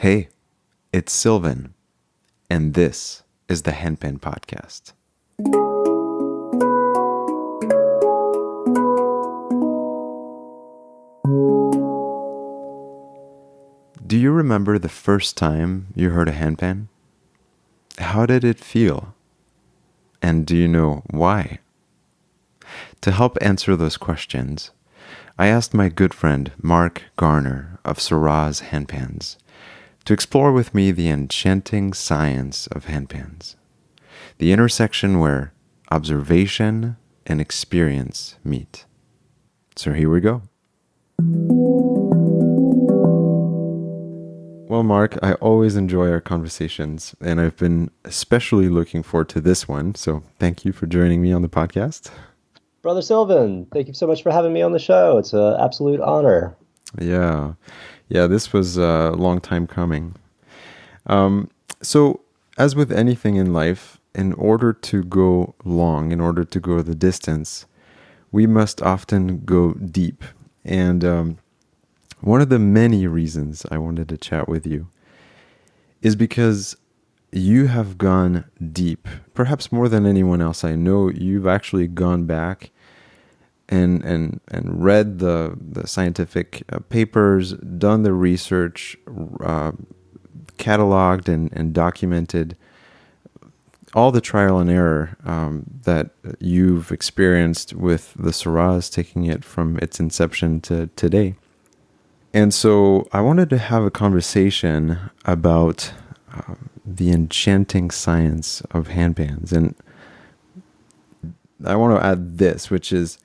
Hey, it's Sylvain, and this is the Handpan Podcast. Do you remember the first time you heard a handpan? How did it feel? And do you know why? To help answer those questions, I asked my good friend Mark Garner of Syrah's Handpans to explore with me the enchanting science of handpans, the intersection where observation and experience meet. So here we go. Well, Mark, I always enjoy our conversations, and I've been especially looking forward to this one. So thank you for joining me on the podcast. Brother Sylvain, thank you so much for having me on the show. It's an absolute honor. Yeah, this was a long time coming. So, as with anything in life, in order to go long, in order to go the distance, we must often go deep. And one of the many reasons I wanted to chat with you is because you have gone deep, perhaps more than anyone else I know. You've actually gone back and read the scientific papers, done the research, cataloged and documented all the trial and error that you've experienced with the Syrahs, taking it from its inception to today. And so I wanted to have a conversation about the enchanting science of handpans. And I want to add this, which is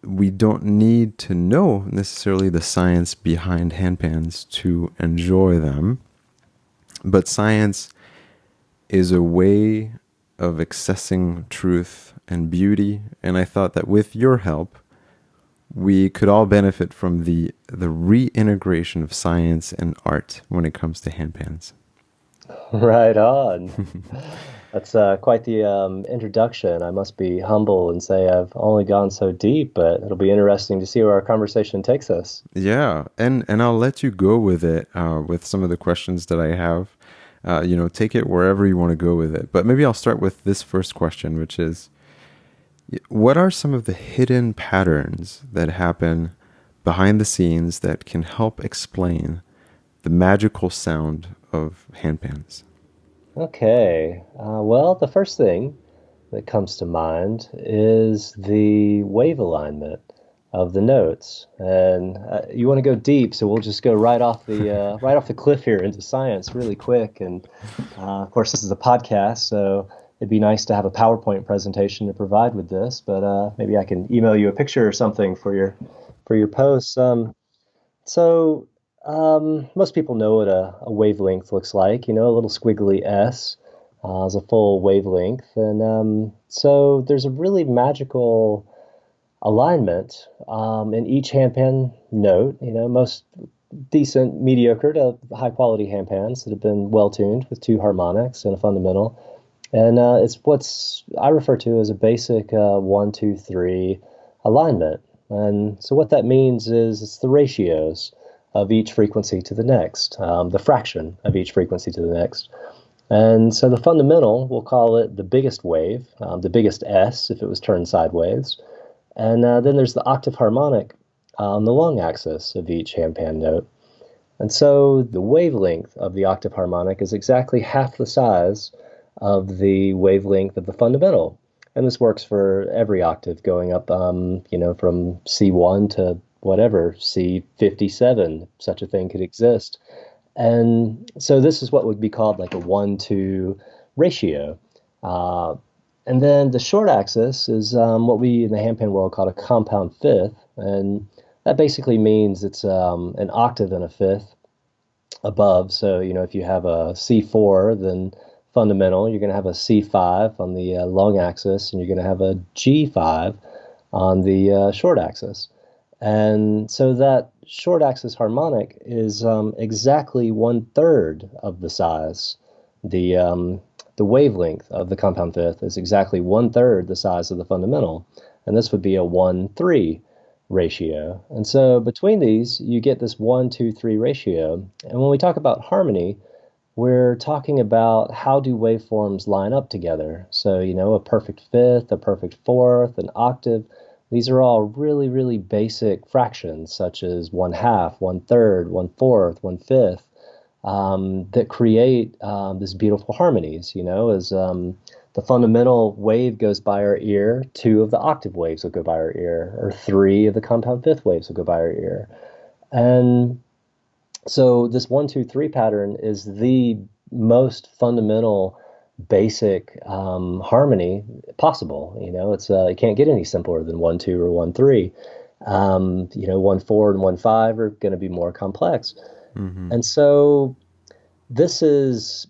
we don't need to know necessarily the science behind handpans to enjoy them, but science is a way of accessing truth and beauty. And I thought that with your help, we could all benefit from the reintegration of science and art when it comes to handpans. Right on. That's quite the introduction. I must be humble and say I've only gone so deep, but it'll be interesting to see where our conversation takes us. Yeah, and I'll let you go with it with some of the questions that I have. Take it wherever you want to go with it. But maybe I'll start with this first question, which is, what are some of the hidden patterns that happen behind the scenes that can help explain the magical sound of handpans? Okay. Well, the first thing that comes to mind is the wave alignment of the notes. And you want to go deep, so we'll just go right off the right off the cliff here into science really quick. And of course, this is a podcast, so it'd be nice to have a PowerPoint presentation to provide with this. But maybe I can email you a picture or something for your posts. Most people know what a wavelength looks like. You know, a little squiggly S is a full wavelength, and so there's a really magical alignment in each handpan note. You know, most decent, mediocre to high quality handpans that have been well tuned with two harmonics and a fundamental. And it's what's I refer to as a basic 1, 2, 3 alignment. And so what that means is it's the ratios of each frequency to the next, the fraction of each frequency to the next. And so the fundamental, we'll call it the biggest wave, the biggest S if it was turned sideways. And then there's the octave harmonic on the long axis of each handpan note. And so the wavelength of the octave harmonic is exactly half the size of the wavelength of the fundamental. And this works for every octave going up, from C1 to whatever, C57, such a thing could exist. And so this is what would be called like a 1-2 ratio. And then the short axis is what we in the handpan world call a compound fifth. And that basically means it's an octave and a fifth above. So, if you have a C4, then fundamental, you're going to have a C5 on the long axis, and you're going to have a G5 on the short axis. And so that short axis harmonic is exactly 1/3 of the size. The wavelength of the compound fifth is exactly 1/3 the size of the fundamental. And this would be a 1-3 ratio. And so between these, you get this 1, 2, 3 ratio. And when we talk about harmony, we're talking about how do waveforms line up together. So, a perfect fifth, a perfect fourth, an octave. These are all really, really basic fractions, such as 1/2, 1/3, 1/4, 1/5, that create this beautiful harmonies. As the fundamental wave goes by our ear, 2 of the octave waves will go by our ear, or 3 of the compound fifth waves will go by our ear. And so this 1, 2, 3 pattern is the most fundamental, basic harmony possible. It can't get any simpler than 1, 2, or 1, 3. 1, 4 and 1, 5 are going to be more complex. Mm-hmm. And so this is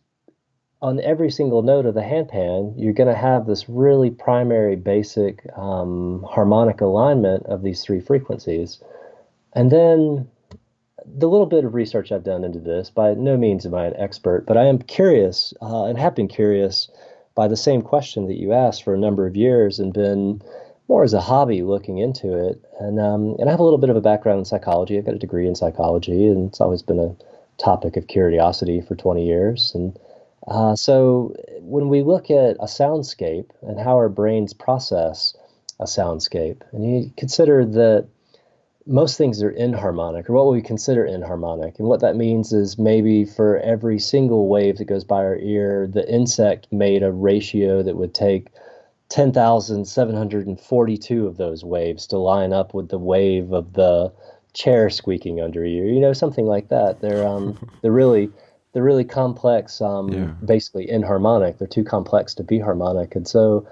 on every single note of the handpan, you're going to have this really primary, basic harmonic alignment of these 3 frequencies. And then the little bit of research I've done into this, by no means am I an expert, but I am curious and have been curious by the same question that you asked for a number of years and been more as a hobby looking into it. And I have a little bit of a background in psychology. I've got a degree in psychology, and it's always been a topic of curiosity for 20 years. And so when we look at a soundscape and how our brains process a soundscape, and you consider that most things are inharmonic, or what we consider inharmonic. And what that means is maybe for every single wave that goes by our ear, the insect made a ratio that would take 10,742 of those waves to line up with the wave of the chair squeaking under you, something like that. They're really complex, Yeah. basically inharmonic. They're too complex to be harmonic. And so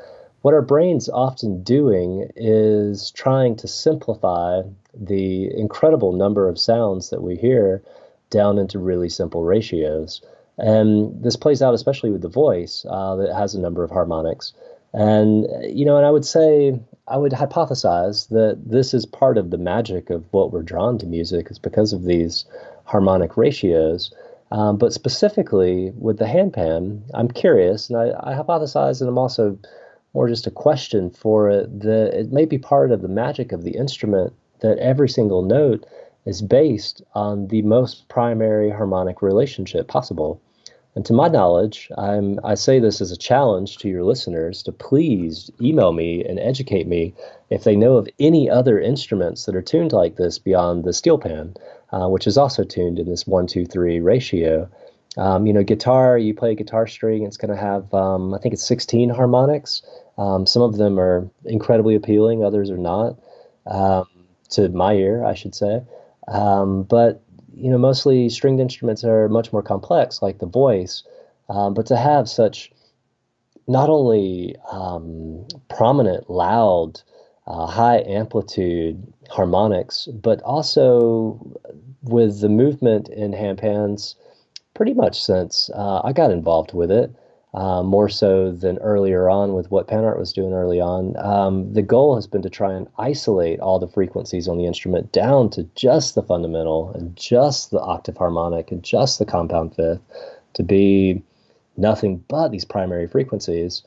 what our brain's often doing is trying to simplify the incredible number of sounds that we hear down into really simple ratios. And this plays out especially with the voice that has a number of harmonics. And I would say, I would hypothesize that this is part of the magic of what we're drawn to music is because of these harmonic ratios. But specifically with the handpan, I'm curious, and I hypothesize, and I'm also more just a question for it, that it may be part of the magic of the instrument that every single note is based on the most primary harmonic relationship possible. And to my knowledge, I say this as a challenge to your listeners to please email me and educate me if they know of any other instruments that are tuned like this beyond the steel pan, which is also tuned in this 1, 2, 3 ratio. Guitar, you play a guitar string, it's going to have, I think it's 16 harmonics. Some of them are incredibly appealing, others are not, um, to my ear, I should say. But mostly stringed instruments are much more complex, like the voice. But to have such not only prominent, loud, high amplitude harmonics, but also with the movement in handpans pretty much since I got involved with it, more so than earlier on with what Panart was doing early on. The goal has been to try and isolate all the frequencies on the instrument down to just the fundamental and just the octave harmonic and just the compound fifth to be nothing but these primary frequencies.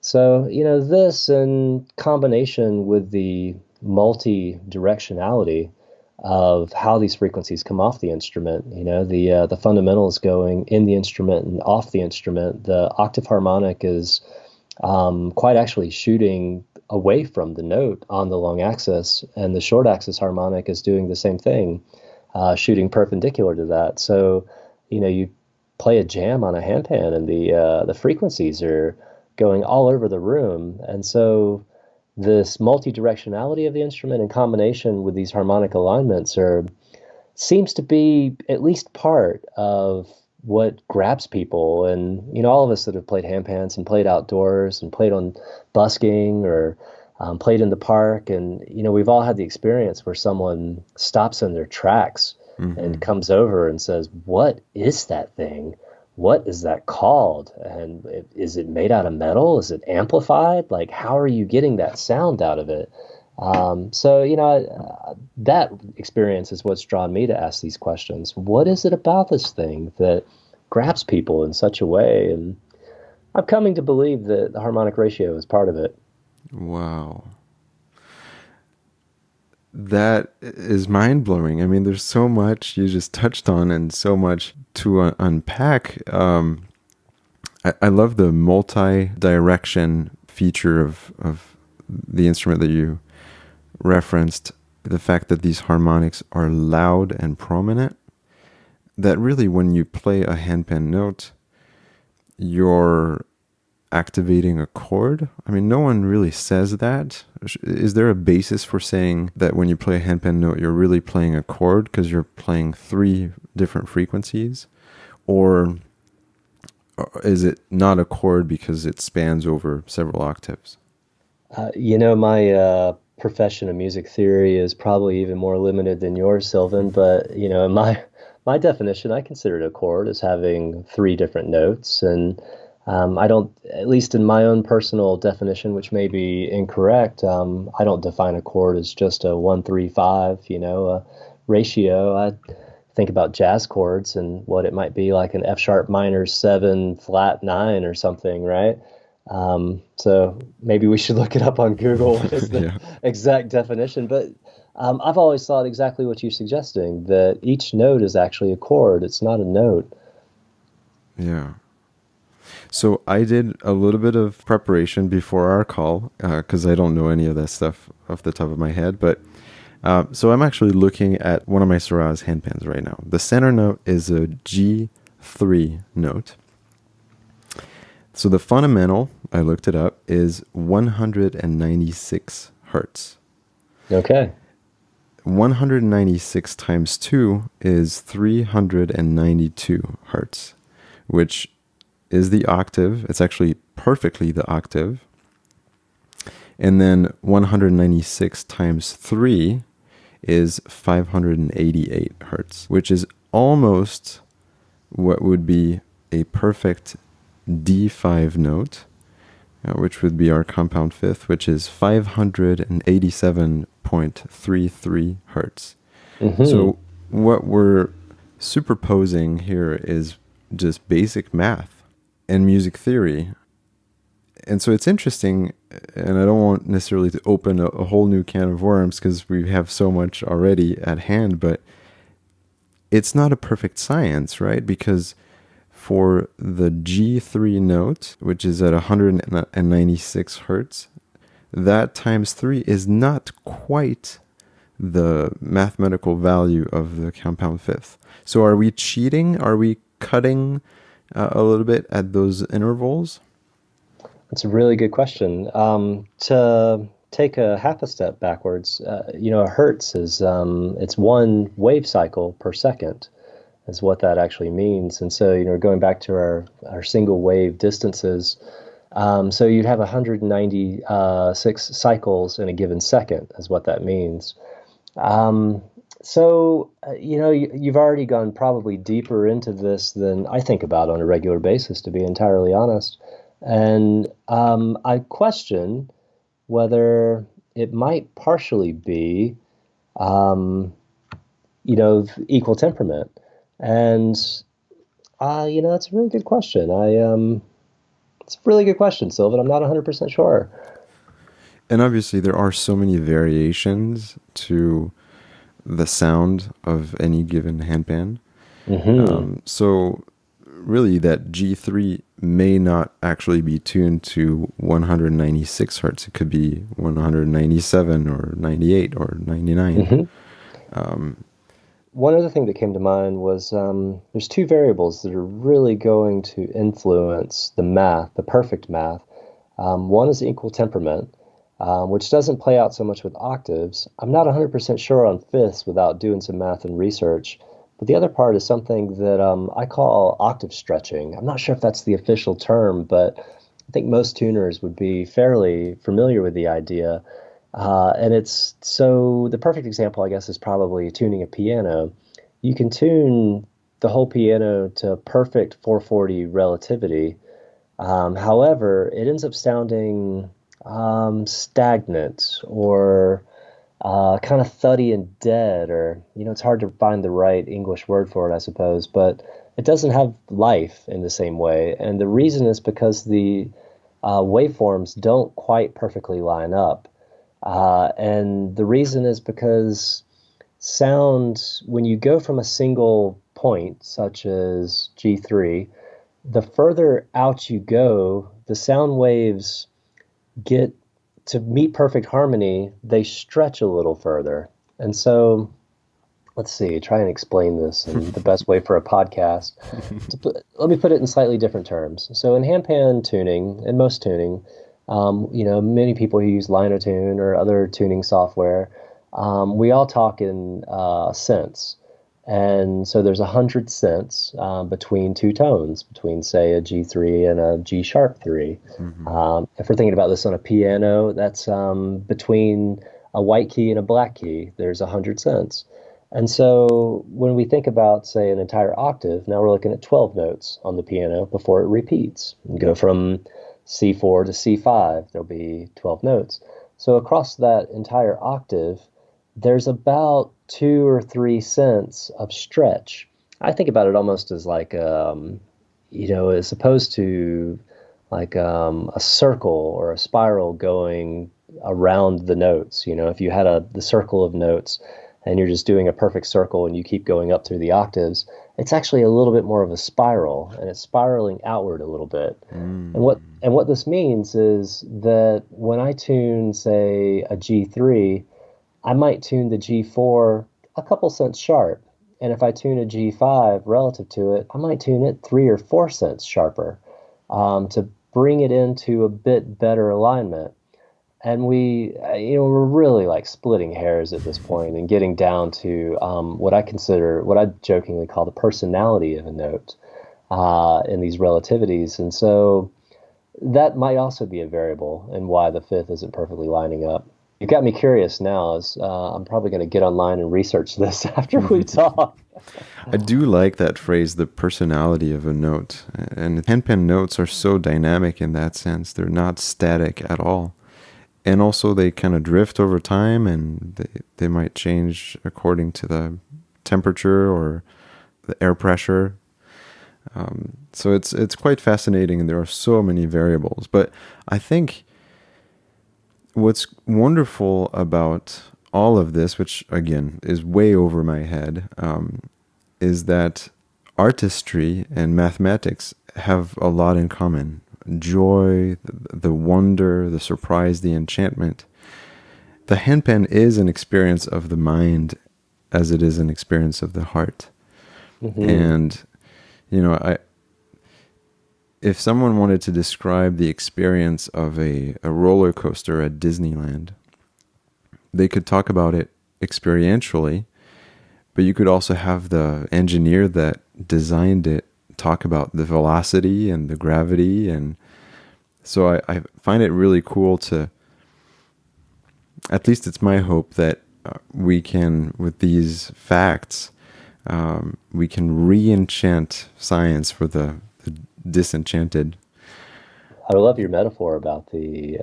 So, this in combination with the multi-directionality of how these frequencies come off the instrument. The fundamentals going in the instrument and off the instrument. The octave harmonic is quite actually shooting away from the note on the long axis, and the short axis harmonic is doing the same thing, shooting perpendicular to that. So, you play a jam on a handpan, and the frequencies are going all over the room, and so this multi-directionality of the instrument in combination with these harmonic alignments seems to be at least part of what grabs people. And all of us that have played handpans and played outdoors and played on busking or played in the park, and we've all had the experience where someone stops in their tracks Mm-hmm. and comes over and says, "What is that thing? What is that called? And is it made out of metal? Is it amplified? Like, how are you getting that sound out of it?" So, that experience is what's drawn me to ask these questions. What is it about this thing that grabs people in such a way? And I'm coming to believe that the harmonic ratio is part of it. Wow. that is mind blowing. I mean, there's so much you just touched on and so much to unpack. I love the multi-direction feature of the instrument that you referenced, the fact that these harmonics are loud and prominent, that really when you play a handpan note, you're activating a chord. I mean, no one really says that. Is there a basis for saying that when you play a handpan note, you're really playing a chord because you're playing three different frequencies? Or is it not a chord because it spans over several octaves? My profession of music theory is probably even more limited than yours, Sylvan. But in my definition, I consider it a chord as having three different notes, and I don't, at least in my own personal definition, which may be incorrect, I don't define a chord as just a 1-3-5, a ratio. I think about jazz chords and what it might be like an F sharp minor 7 flat 9 or something, right? So maybe we should look it up on Google. What is the Yeah. exact definition? But I've always thought exactly what you're suggesting, that each note is actually a chord. It's not a note. Yeah. So I did a little bit of preparation before our call because I don't know any of that stuff off the top of my head. But so I'm actually looking at one of my Syrah's handpans right now. The center note is a G3 note. So the fundamental, I looked it up, is 196 hertz. Okay. 196 times 2 is 392 hertz, which is the octave. It's actually perfectly the octave. And then 196 times 3 is 588 hertz, which is almost what would be a perfect D5 note, which would be our compound fifth, which is 587.33 hertz. Mm-hmm. So what we're superposing here is just basic math and music theory. And so it's interesting, and I don't want necessarily to open a whole new can of worms because we have so much already at hand, but it's not a perfect science, right? Because for the G3 note, which is at 196 hertz, that times 3 is not quite the mathematical value of the compound fifth. So are we cheating? Are we cutting a little bit at those intervals? That's a really good question. To take a half a step backwards, a hertz is it's one wave cycle per second, is what that actually means. And so, going back to our single wave distances, so you'd have 196 cycles in a given second, is what that means. You've already gone probably deeper into this than I think about on a regular basis, to be entirely honest. And I question whether it might partially be, equal temperament. And, that's a really good question. It's a really good question, Sylvan. I'm not 100% sure. And obviously there are so many variations to the sound of any given handpan. Mm-hmm. So really that G3 may not actually be tuned to 196 hertz. It could be 197 or 98 or 99. Mm-hmm. One other thing that came to mind was there's two variables that are really going to influence the math, the perfect math. One is equal temperament, which doesn't play out so much with octaves. I'm not 100% sure on fifths without doing some math and research. But the other part is something that I call octave stretching. I'm not sure if that's the official term, but I think most tuners would be fairly familiar with the idea. And it's so the perfect example, I guess, is probably tuning a piano. You can tune the whole piano to perfect 440 relativity. However, it ends up sounding stagnant or kind of thuddy and dead, or, it's hard to find the right English word for it, I suppose, but it doesn't have life in the same way. And the reason is because the waveforms don't quite perfectly line up. And the reason is because sound, when you go from a single point, such as G3, the further out you go, the sound waves get to meet perfect harmony, they stretch a little further. And so, let's see, try and explain this in the best way for a podcast. Let me put it in slightly different terms. So in handpan tuning, and most tuning, many people who use Linotune or other tuning software, we all talk in cents. And so there's 100 cents between two tones, between say a G3 and a G sharp 3. Hmm. If we're thinking about this on a piano, that's between a white key and a black key. There's 100 cents. And so when we think about, say, an entire octave, now we're looking at 12 notes on the piano before it repeats. You go from C4 to C5, there'll be 12 notes. So across that entire octave, there's about 2 or 3 cents of stretch. I think about it almost as like, as opposed to like a circle or a spiral going around the notes. If you had the circle of notes and you're just doing a perfect circle and you keep going up through the octaves, it's actually a little bit more of a spiral, and it's spiraling outward a little bit. And what this means is that when I tune, say, a G3, I might tune the G4 a couple cents sharp. And if I tune a G5 relative to it, I might tune it 3 or 4 cents sharper to bring it into a bit better alignment. And we're really like splitting hairs at this point and getting down to what I jokingly call the personality of a note in these relativities. And so that might also be a variable in why the fifth isn't perfectly lining up. You got me curious now. As I'm probably going to get online and research this after we talk. I do like that phrase, the personality of a note. And handpan notes are so dynamic in that sense. They're not static at all. And also they kind of drift over time, and they might change according to the temperature or the air pressure. So it's quite fascinating, and there are so many variables. But I think what's wonderful about all of this, which again is way over my head, is that artistry and mathematics have a lot in common. Joy, the wonder, the surprise, the enchantment. The handpan is an experience of the mind as it is an experience of the heart. Mm-hmm. And, if someone wanted to describe the experience of a roller coaster at Disneyland, they could talk about it experientially, but you could also have the engineer that designed it talk about the velocity and the gravity. And so I find it really cool to, at least it's my hope that we can, with these facts, we can re-enchant science for the disenchanted. I love your metaphor about the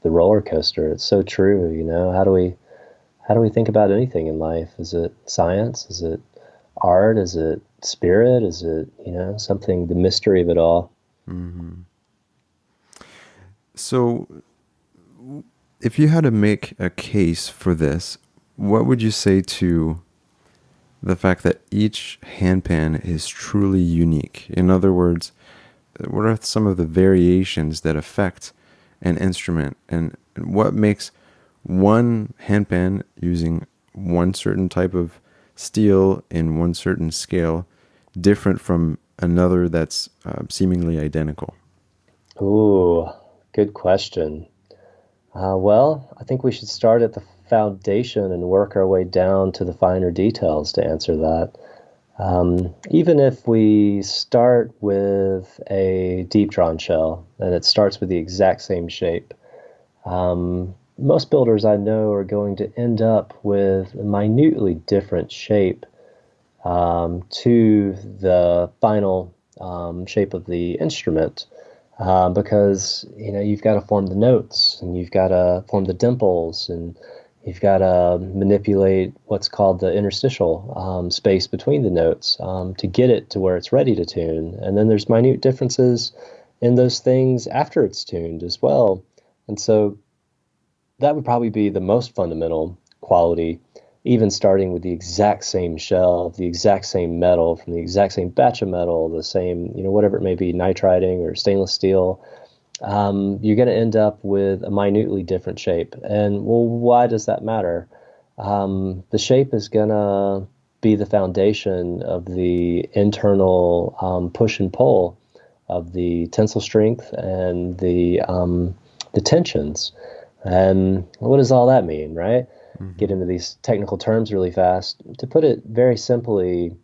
roller coaster. It's so true. How do we think about anything in life? Is it science? Is it art? Is it spirit? Is it something, the mystery of it all? Mm-hmm. So, if you had to make a case for this, what would you say to the fact that each handpan is truly unique? In other words, what are some of the variations that affect an instrument, and what makes one handpan using one certain type of steel in one certain scale different from another that's seemingly identical? Ooh, good question. Well, I think we should start at the foundation and work our way down to the finer details to answer that. Even if we start with a deep drawn shell and it starts with the exact same shape, most builders I know are going to end up with a minutely different shape to the final shape of the instrument. Because you've got to form the notes, and you've got to form the dimples, and you've got to manipulate what's called the interstitial space between the notes to get it to where it's ready to tune. And then there's minute differences in those things after it's tuned as well. And so that would probably be the most fundamental quality, even starting with the exact same shell, the exact same metal, from the exact same batch of metal, the same, whatever it may be, nitriding or stainless steel. You're going to end up with a minutely different shape. And well, why does that matter? The shape is going to be the foundation of the internal push and pull of the tensile strength and the tensions. And what does all that mean, right? Get Mm-hmm. into these technical terms really fast. To put it very simply,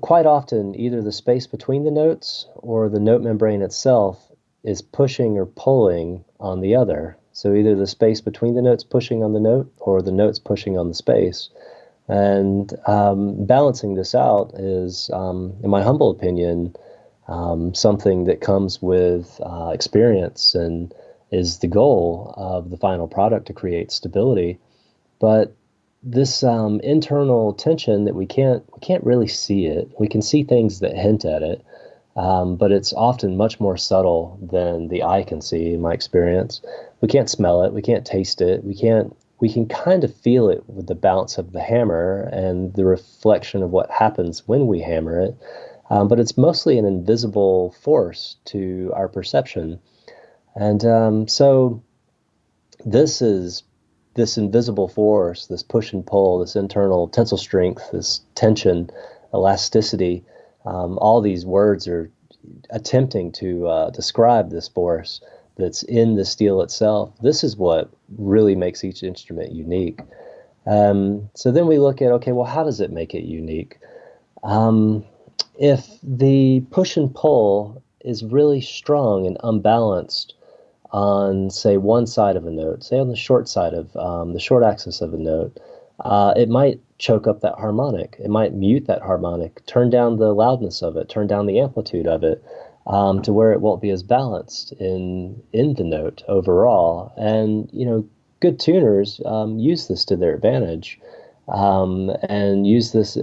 quite often either the space between the notes or the note membrane itself is pushing or pulling on the other. So either the space between the notes pushing on the note or the notes pushing on the space. And balancing this out is, in my humble opinion, something that comes with experience and is the goal of the final product to create stability. But this internal tension that we can't really see it. We can see things that hint at it, but it's often much more subtle than the eye can see. In my experience, we can't smell it, we can't taste it, we can kind of feel it with the bounce of the hammer and the reflection of what happens when we hammer it. But it's mostly an invisible force to our perception. And so this invisible force, this push and pull, this internal tensile strength, this tension, elasticity. All these words are attempting to describe this force that's in the steel itself. This is what really makes each instrument unique. So then we look at, okay, well, how does it make it unique? If the push and pull is really strong and unbalanced on, say, one side of a note, say on the short side of the short axis of a note, it might choke up that harmonic. It might mute that harmonic, turn down the loudness of it, turn down the amplitude of it, to where it won't be as balanced in the note overall. And good tuners use this to their advantage. And use this.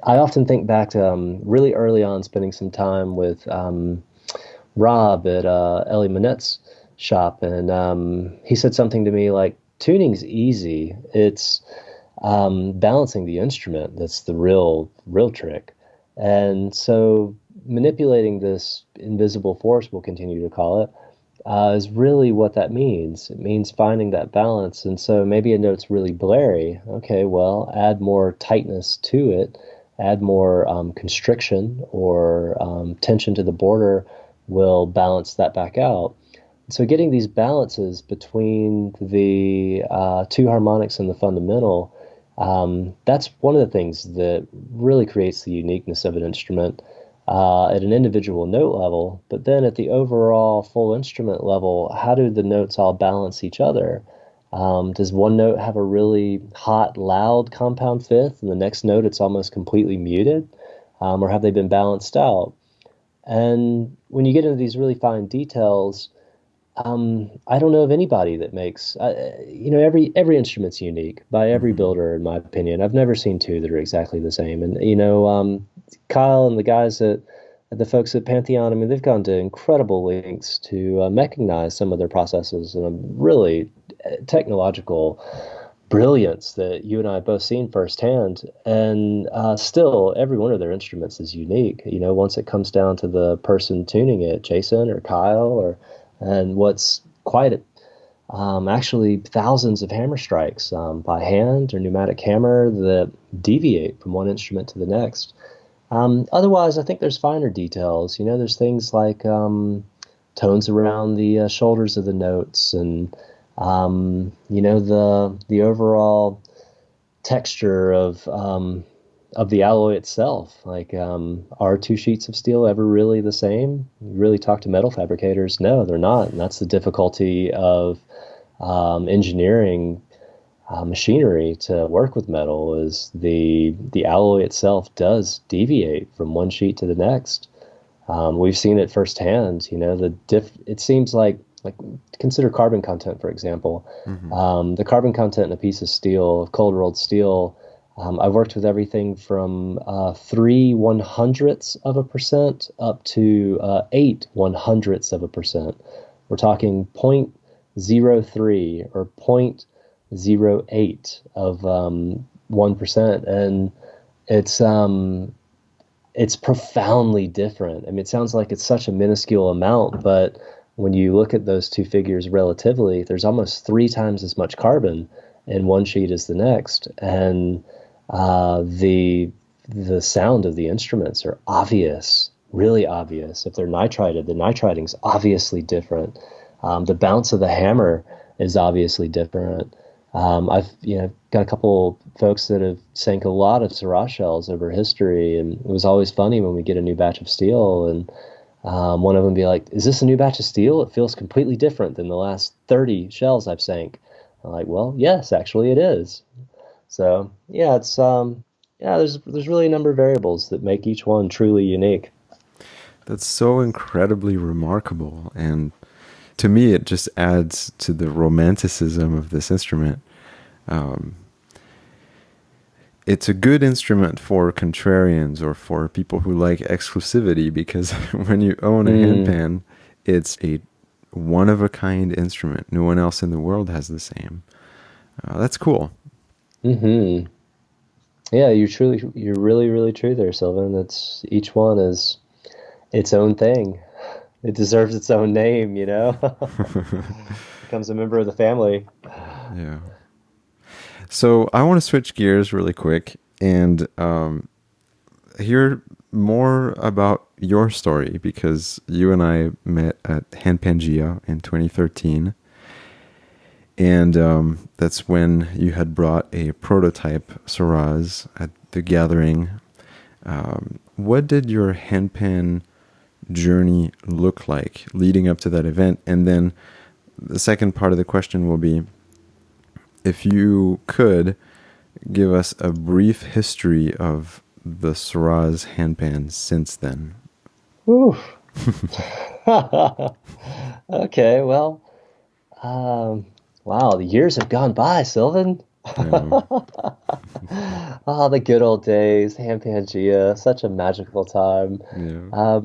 I often think back to really early on spending some time with Rob at Ellie Manette's shop, and he said something to me like, "Tuning's easy. It's balancing the instrument that's the real trick." And so manipulating this invisible force, we'll continue to call it, is really what that means. It means finding that balance. And so maybe a note's really blurry. Okay, well, add more tightness to it, add more constriction or tension to the border will balance that back out. So getting these balances between the two harmonics and the fundamental, that's one of the things that really creates the uniqueness of an instrument at an individual note level. But then at the overall full instrument level, how do the notes all balance each other? Does one note have a really hot, loud compound fifth, and the next note it's almost completely muted? Or have they been balanced out? And when you get into these really fine details, I don't know of anybody that makes, every instrument's unique by every Mm-hmm. builder, in my opinion. I've never seen two that are exactly the same. And, Kyle and the guys the folks at Pantheon, I mean, they've gone to incredible lengths to mechanize some of their processes and a really technological brilliance that you and I have both seen firsthand. And still, every one of their instruments is unique. Once it comes down to the person tuning it, Jason or Kyle, and what's quite actually thousands of hammer strikes by hand or pneumatic hammer that deviate from one instrument to the next. Otherwise, I think there's finer details. There's things like tones around the shoulders of the notes, and the overall texture of the alloy itself. Like, are two sheets of steel ever really the same? You really talk to metal fabricators? No, they're not, and that's the difficulty of engineering machinery to work with metal. Is the alloy itself does deviate from one sheet to the next. We've seen it firsthand. It seems like consider carbon content, for example. Mm-hmm. The carbon content in a piece of steel, cold rolled steel. I've worked with everything from 3/100ths of a percent up to 8/100ths of a percent. We're talking 0.03 or 0.08 of 1%, and it's it's profoundly different. I mean, it sounds like it's such a minuscule amount, but when you look at those two figures relatively, there's almost three times as much carbon in one sheet as the next, and the sound of the instruments are obvious, really obvious. If they're nitrided, the nitriding's obviously different. The bounce of the hammer is obviously different. I've got a couple folks that have sank a lot of Syrah shells over history, and it was always funny when we get a new batch of steel, and one of them be like, "Is this a new batch of steel? It feels completely different than the last 30 shells I've sank." I'm like, "Well, yes, actually it is." So yeah, it's yeah, there's really a number of variables that make each one truly unique. That's so incredibly remarkable. And to me, it just adds to the romanticism of this instrument. Um, it's a good instrument for contrarians or for people who like exclusivity, because when you own a handpan, it's a one of a kind instrument. No one else in the world has the same. That's cool. Mm-hmm. Yeah, you're really, really true there, Sylvan. It's each one is its own thing. It deserves its own name, you know? Becomes a member of the family. Yeah. So I want to switch gears really quick and hear more about your story, because you and I met at Handpangea in 2013. And that's when you had brought a prototype Syrahs at the gathering. What did your handpan journey look like leading up to that event? And then the second part of the question will be, if you could give us a brief history of the Syrahs handpans since then. Whew. Okay, well, um, wow, the years have gone by, Sylvan. Um, Oh, the good old days, Ham Pangea, such a magical time. yeah.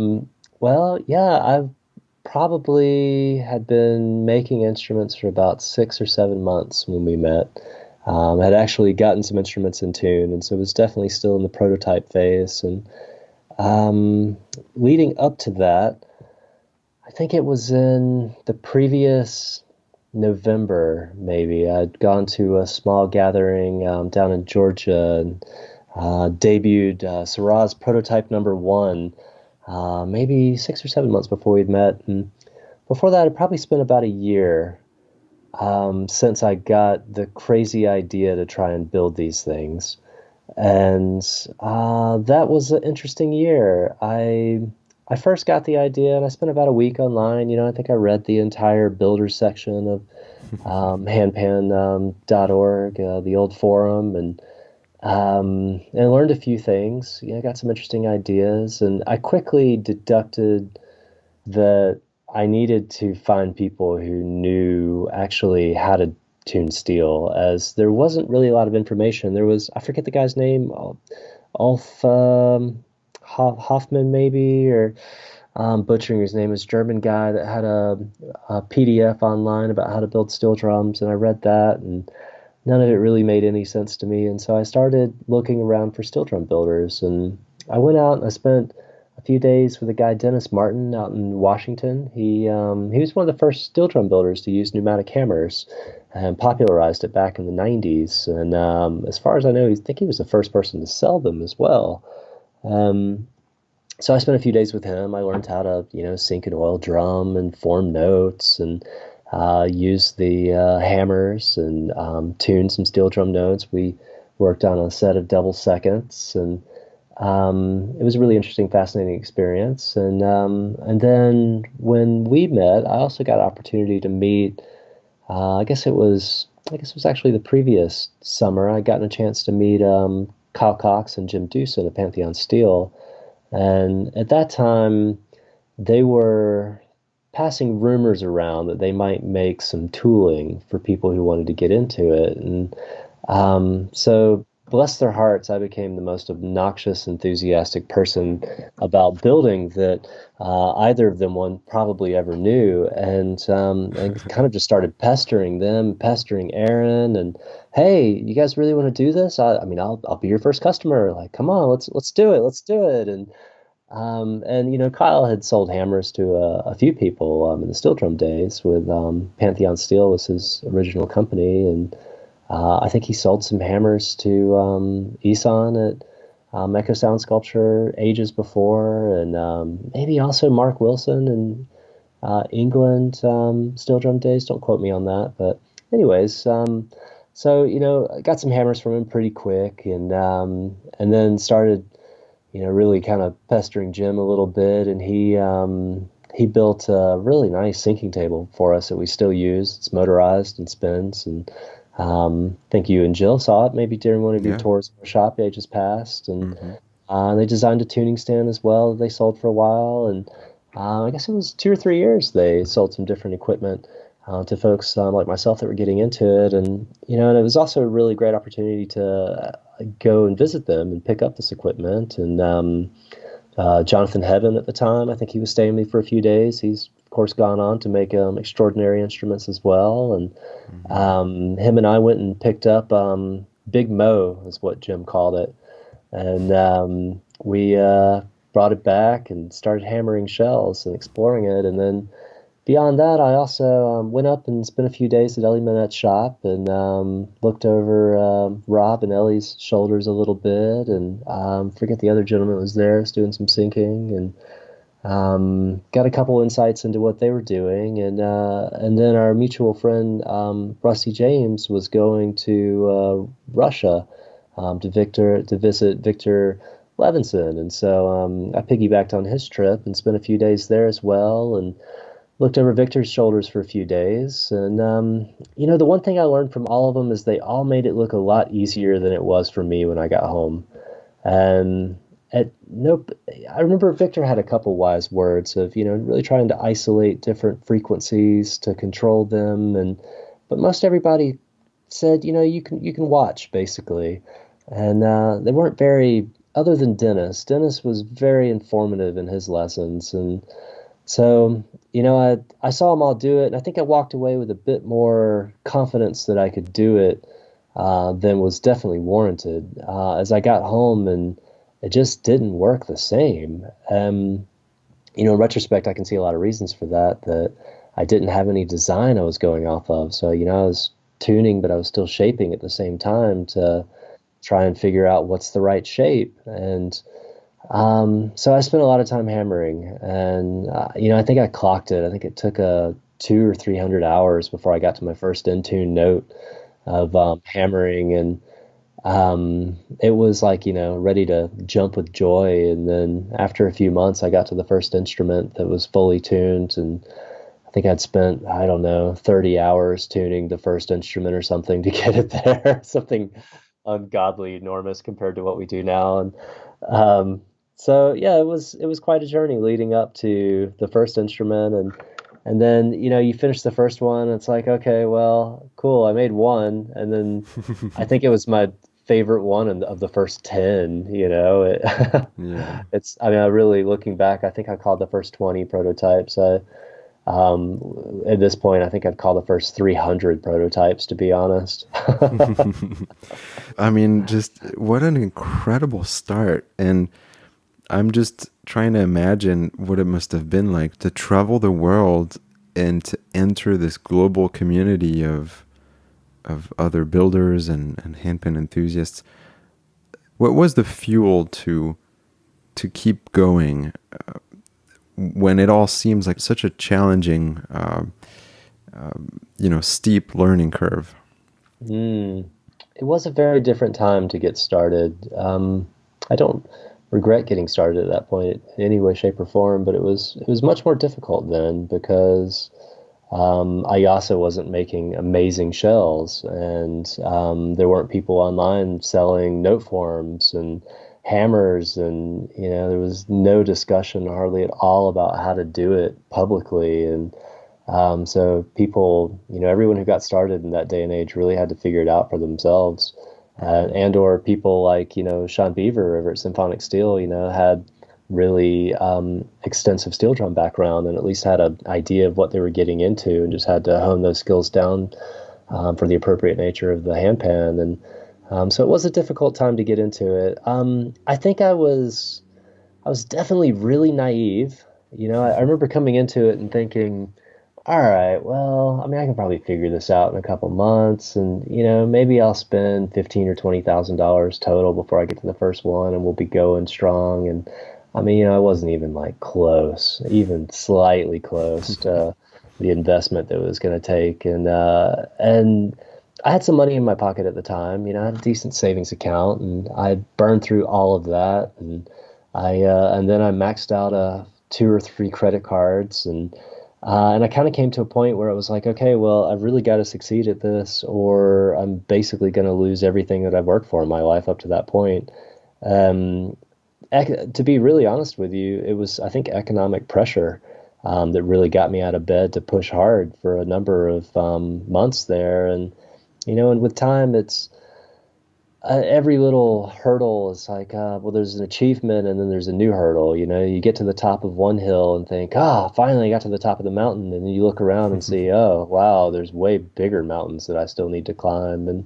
Well, yeah, I've probably had been making instruments for about 6 or 7 months when we met. Had actually gotten some instruments in tune, and so it was definitely still in the prototype phase. And um, leading up to that, I think it was in the previous November, maybe. I'd gone to a small gathering down in Georgia and debuted Syrah's prototype number one, maybe 6 or 7 months before we'd met. And before that, I'd probably spent about a year since I got the crazy idea to try and build these things. And that was an interesting year. I first got the idea and I spent about a week online. I think I read the entire builder section of handpan.org, the old forum, and learned a few things. Got some interesting ideas, and I quickly deducted that I needed to find people who knew actually how to tune steel, as there wasn't really a lot of information. There was, I forget the guy's name, Ulf Hoffman maybe, or butchering his name, is German guy that had a PDF online about how to build steel drums, and I read that, and none of it really made any sense to me. And so I started looking around for steel drum builders, and I went out and I spent a few days with a guy, Dennis Martin, out in Washington. He was one of the first steel drum builders to use pneumatic hammers and popularized it back in the 90s. And as far as I know, I think he was the first person to sell them as well. Um, so I spent a few days with him. I learned how to, sync an oil drum and form notes, and use the hammers, and tune some steel drum notes. We worked on a set of double seconds, and it was a really interesting, fascinating experience. And then when we met, I also got an opportunity to meet. I guess it was actually the previous summer. I gotten a chance to meet Kyle Cox and Jim Dewson at Pantheon Steel, and at that time they were passing rumors around that they might make some tooling for people who wanted to get into it. And so bless their hearts, I became the most obnoxious, enthusiastic person about building that either of them one probably ever knew, and kind of just started pestering them, pestering Aaron, and hey, you guys really want to do this? I mean, I'll be your first customer. Like, come on, let's do it, let's do it. And Kyle had sold hammers to a few people in the steel drum days. With Pantheon Steel was his original company, and I think he sold some hammers to Isan at Echo Sound Sculpture ages before, and maybe also Mark Wilson in England steel drum days. Don't quote me on that, but anyways, so I got some hammers from him pretty quick, and then started really kind of pestering Jim a little bit, and he built a really nice sinking table for us that we still use. It's motorized and spins, and I think you and Jill saw it maybe during one of your Yeah. tours of our shop ages past, and Hmm. they designed a tuning stand as well that they sold for a while, and I guess it was 2 or 3 years they sold some different equipment to folks like myself that were getting into it, and it was also a really great opportunity to go and visit them and pick up this equipment. And Jonathan Heaven at the time, I think he was staying with me for a few days. He's of course gone on to make extraordinary instruments as well. And Hmm. him and I went and picked up Big Mo, is what Jim called it, and we brought it back and started hammering shells and exploring it. And then beyond that, I also went up and spent a few days at Ellie Manette's shop and looked over Rob and Ellie's shoulders a little bit, and forget the other gentleman was there, was doing some syncing, and got a couple insights into what they were doing. And then our mutual friend Rusty James was going to Russia to visit Victor Levinson, and so I piggybacked on his trip and spent a few days there as well, and looked over Victor's shoulders for a few days. And the one thing I learned from all of them is they all made it look a lot easier than it was for me when I got home. And nope, I remember Victor had a couple wise words of really trying to isolate different frequencies to control them, but most everybody said you can watch basically, and they weren't very. Other than Dennis, Dennis was very informative in his lessons, and so I saw them all do it, and I think I walked away with a bit more confidence that I could do it than was definitely warranted. As I got home, and it just didn't work the same. In retrospect, I can see a lot of reasons for that. That I didn't have any design I was going off of, so I was tuning, but I was still shaping at the same time to try and figure out what's the right shape. And so I spent a lot of time hammering, and I think I clocked it. I think it took 200 or 300 hours before I got to my first in tune note of hammering, and it was like ready to jump with joy. And then after a few months, I got to the first instrument that was fully tuned, and I think I'd spent, I don't know, 30 hours tuning the first instrument or something to get it there. Something ungodly enormous compared to what we do now. And so yeah, it was quite a journey leading up to the first instrument, and then you finish the first one, and it's like, okay, well, cool, I made one, and then I think it was my favorite one of the first 10. Yeah. It's, I mean, I really, looking back, I think I called the first 20 prototypes. At this point, I think I'd call the first 300 prototypes, to be honest. I mean, just what an incredible start. And I'm just trying to imagine what it must have been like to travel the world and to enter this global community of other builders and handpan enthusiasts. What was the fuel to keep going when it all seems like such a challenging, steep learning curve? Mm. It was a very different time to get started. I don't regret getting started at that point in any way, shape, or form, but it was much more difficult then because IASA wasn't making amazing shells, and there weren't people online selling note forms and hammers, and there was no discussion hardly at all about how to do it publicly. And so people, everyone who got started in that day and age really had to figure it out for themselves. and or people like, Sean Beaver over at Symphonic Steel, had really extensive steel drum background and at least had an idea of what they were getting into and just had to hone those skills down for the appropriate nature of the handpan. And so it was a difficult time to get into it. I think I was definitely really naive. I remember coming into it and thinking, all right, well, I mean, I can probably figure this out in a couple months, and maybe I'll spend 15 or $20,000 total before I get to the first one, and we'll be going strong. And I mean, I wasn't even like close, even slightly close to the investment that it was going to take, and I had some money in my pocket at the time. I had a decent savings account, and I burned through all of that, and then I maxed out 2 or 3 credit cards, and I kind of came to a point where it was like, okay, well, I've really got to succeed at this, or I'm basically going to lose everything that I've worked for in my life up to that point. Um, to be really honest with you, it was, I think, economic pressure that really got me out of bed to push hard for a number of months there. And with time, it's every little hurdle is like, well, there's an achievement and then there's a new hurdle. You get to the top of one hill and think, finally I got to the top of the mountain. And then you look around and see, oh, wow, there's way bigger mountains that I still need to climb.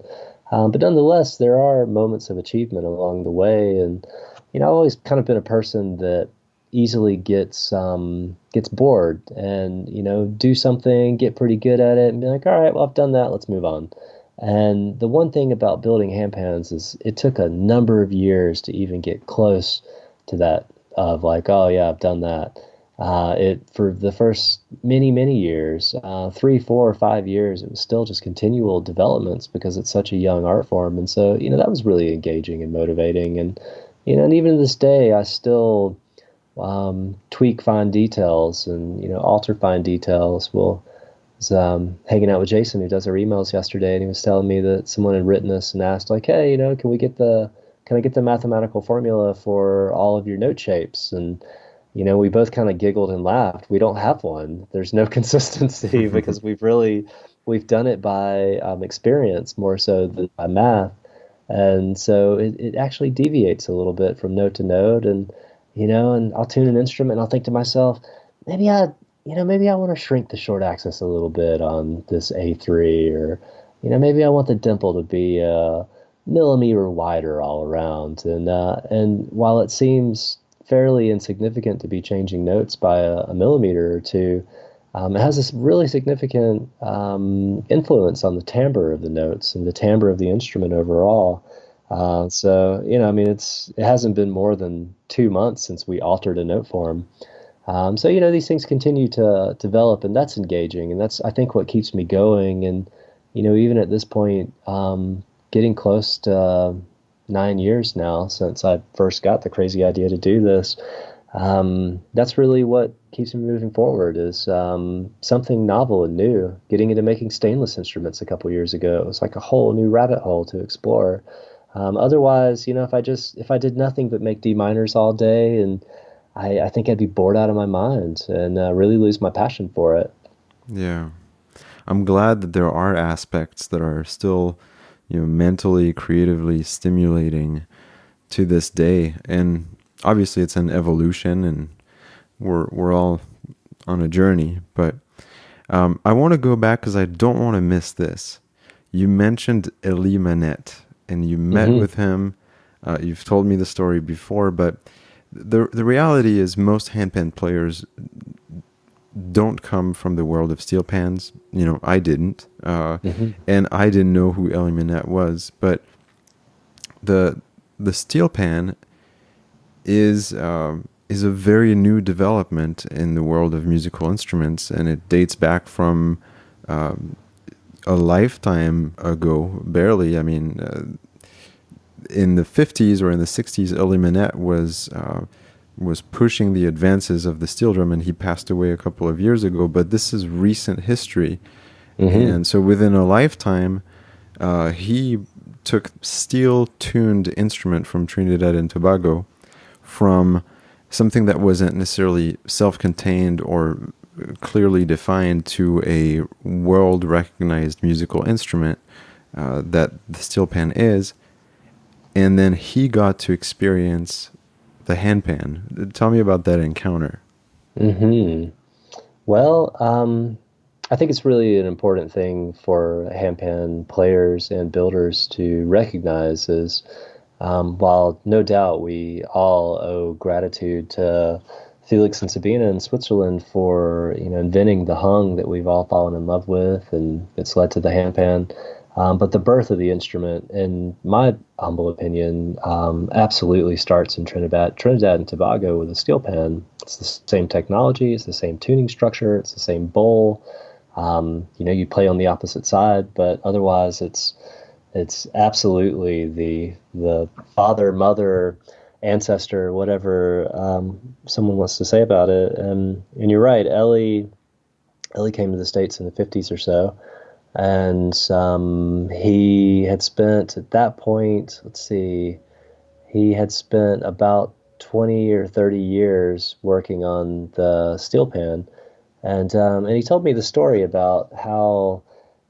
But nonetheless, there are moments of achievement along the way. And, I've always kind of been a person that easily gets bored and, do something, get pretty good at it and be like, all right, well, I've done that. Let's move on. And the one thing about building handpans is it took a number of years to even get close to that of like, oh yeah, I've done that. It for the first many, many years, 3, 4, or 5 years, it was still just continual developments because it's such a young art form. And so, that was really engaging and motivating. And even to this day, I still tweak fine details and, alter fine details. Was hanging out with Jason, who does our emails yesterday, and he was telling me that someone had written us and asked, like, hey, can I get the mathematical formula for all of your note shapes? And, we both kind of giggled and laughed. We don't have one. There's no consistency because we've done it by experience more so than by math. And so it actually deviates a little bit from note to note. And I'll tune an instrument and I'll think to myself, maybe maybe I want to shrink the short axis a little bit on this A3, or, maybe I want the dimple to be a millimeter wider all around. And while it seems fairly insignificant to be changing notes by a millimeter or two, it has this really significant influence on the timbre of the notes and the timbre of the instrument overall. So, I mean, it hasn't been more than 2 months since we altered a note form. So, these things continue to develop, and that's engaging, and that's, I think, what keeps me going. And, even at this point, getting close to 9 years now since I first got the crazy idea to do this, that's really what keeps me moving forward is something novel and new. Getting into making stainless instruments a couple years ago, it was like a whole new rabbit hole to explore. Otherwise, if I did nothing but make D minors all day, and I think I'd be bored out of my mind and really lose my passion for it. Yeah. I'm glad that there are aspects that are still, mentally, creatively stimulating to this day. And obviously it's an evolution and we're all on a journey. But I want to go back because I don't want to miss this. You mentioned Elie Manette and you met with him. You've told me the story before, but the reality is most handpan players don't come from the world of steel pans. I didn't, and I didn't know who Elie Manette was. But the steel pan is a very new development in the world of musical instruments, and it dates back from a lifetime ago, barely. I mean, in the 50s or in the 60s, Elie Manette was pushing the advances of the steel drum, and he passed away a couple of years ago. But this is recent history, and so within a lifetime, he took steel-tuned instrument from Trinidad and Tobago, from something that wasn't necessarily self-contained or clearly defined, to a world-recognized musical instrument that the steel pan is. and then he got to experience the handpan. Tell me about that encounter. Hmm. Well, I think it's really an important thing for handpan players and builders to recognize is while no doubt we all owe gratitude to Felix and Sabina in Switzerland for inventing the hung that we've all fallen in love with, and it's led to the handpan. But the birth of the instrument, in my humble opinion, absolutely starts in Trinidad and Tobago with a steel pan. It's the same technology, it's the same tuning structure, it's the same bowl. You play on the opposite side, but otherwise it's absolutely the father, mother, ancestor, whatever someone wants to say about it. And you're right, Ellie came to the States in the 50s or so, and he had spent at that point, let's see, he had spent about 20 or 30 years working on the steel pan, and he told me the story about how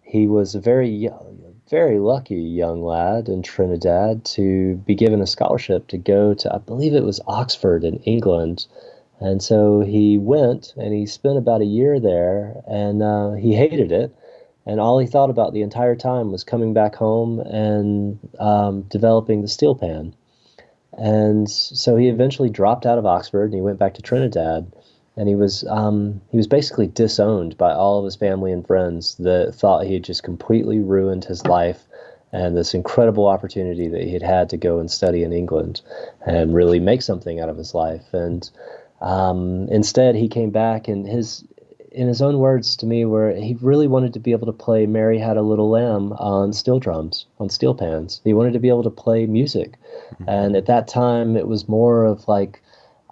he was a very lucky young lad in Trinidad to be given a scholarship to go to, I believe it was Oxford in England. And so he went and he spent about a year there, and he hated it. And all he thought about the entire time was coming back home and developing the steel pan. And so he eventually dropped out of Oxford and he went back to Trinidad. And he was basically disowned by all of his family and friends that thought he had just completely ruined his life and this incredible opportunity that he had had to go and study in England and really make something out of his life. And instead, he came back, and in his own words to me, where he really wanted to be able to play "Mary Had a Little Lamb" on steel drums, on steel pans. He wanted to be able to play music, and at that time, it was more of like,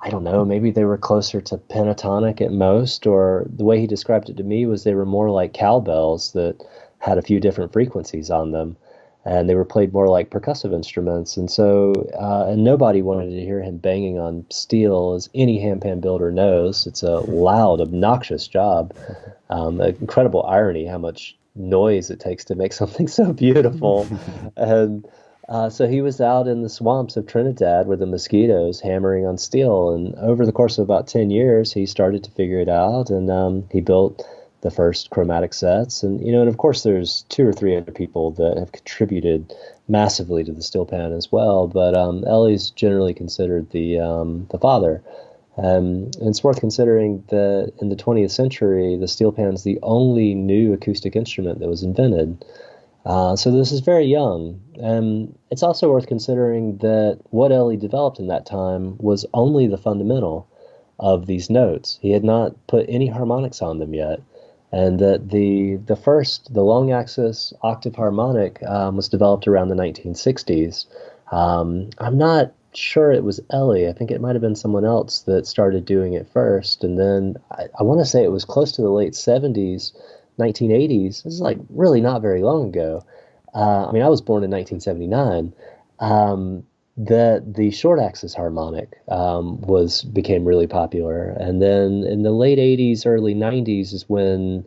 I don't know, maybe they were closer to pentatonic at most, or the way he described it to me was they were more like cowbells that had a few different frequencies on them, and they were played more like percussive instruments. And so, and nobody wanted to hear him banging on steel, as any handpan builder knows. It's a loud, obnoxious job. Incredible irony how much noise it takes to make something so beautiful. And so he was out in the swamps of Trinidad with the mosquitoes hammering on steel. And over the course of about 10 years, he started to figure it out. And he built the first chromatic sets. And of course, there's two or three other people that have contributed massively to the steel pan as well. But Ellie's generally considered the father. And it's worth considering that in the 20th century, the steel pan is the only new acoustic instrument that was invented. So this is very young. And it's also worth considering that what Ellie developed in that time was only the fundamental of these notes. He had not put any harmonics on them yet. And that the long axis octave harmonic was developed around the 1960s. I'm not sure it was Ellie. I think it might have been someone else that started doing it first. And then I want to say it was close to the late 70s, 1980s. This is like really not very long ago. I mean, I was born in 1979. That the short axis harmonic became really popular, and then in the late 80s, early 90s is when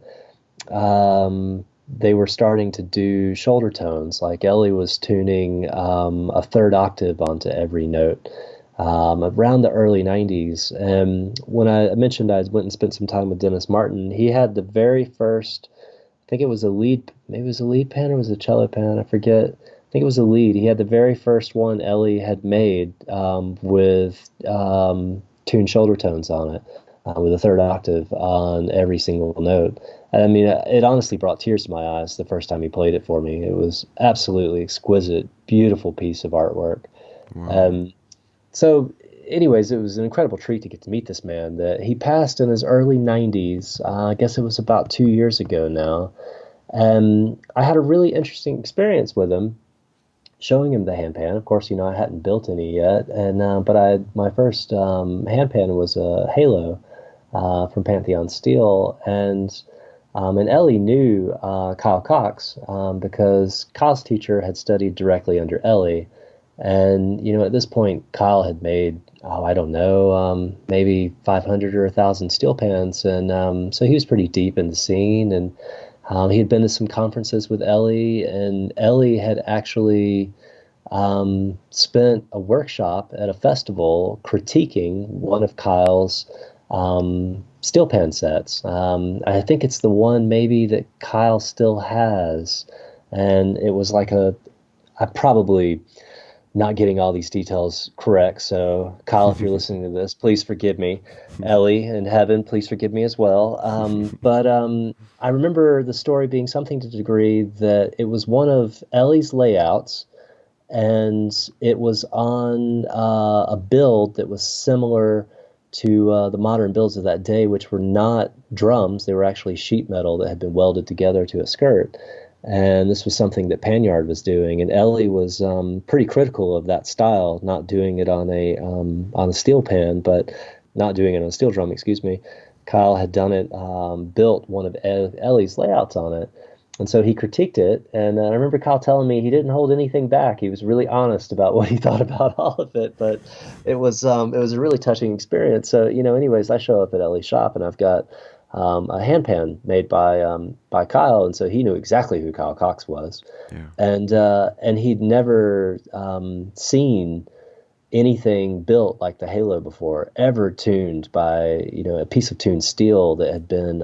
they were starting to do shoulder tones. Like Ellie was tuning a third octave onto every note around the early 90s. And when I mentioned I went and spent some time with Dennis Martin, he had the very first, I think it was maybe it was a lead pan or was it a cello pan, I forget. I think it was a lead. He had the very first one Ellie had made with tuned shoulder tones on it, with a third octave on every single note. I mean, it honestly brought tears to my eyes the first time he played it for me. It was absolutely exquisite, beautiful piece of artwork. Wow. So, anyways, it was an incredible treat to get to meet this man. That he passed in his early 90s. I guess it was about 2 years ago now. And I had a really interesting experience with him, showing him the handpan. Of course, I hadn't built any yet, and but my first handpan was a Halo from Pantheon Steel, and Ellie knew Kyle Cox because Kyle's teacher had studied directly under Ellie, and at this point, Kyle had made, I don't know, maybe 500 or 1,000 steel pans, and so he was pretty deep in the scene, and he had been to some conferences with Ellie, and Ellie had actually spent a workshop at a festival critiquing one of Kyle's steel pan sets. I think it's the one maybe that Kyle still has. And it was like I probably not getting all these details correct. So, Kyle, if you're listening to this, please forgive me. Ellie in heaven, please forgive me as well. But I remember the story being something to the degree that it was one of Ellie's layouts, and it was on a build that was similar to the modern builds of that day, which were not drums. They were actually sheet metal that had been welded together to a skirt. And this was something that Panyard was doing, and Ellie was pretty critical of that style, not doing it on a steel pan, but not doing it on a steel drum. Excuse me. Kyle had done it, built one of Ellie's layouts on it, and so he critiqued it. And I remember Kyle telling me he didn't hold anything back. He was really honest about what he thought about all of it. But it was a really touching experience. So, anyways, I show up at Ellie's shop, and I've got a handpan made by Kyle, and so he knew exactly who Kyle Cox was, Yeah. and he'd never seen anything built like the Halo before, ever tuned by a piece of tuned steel that had been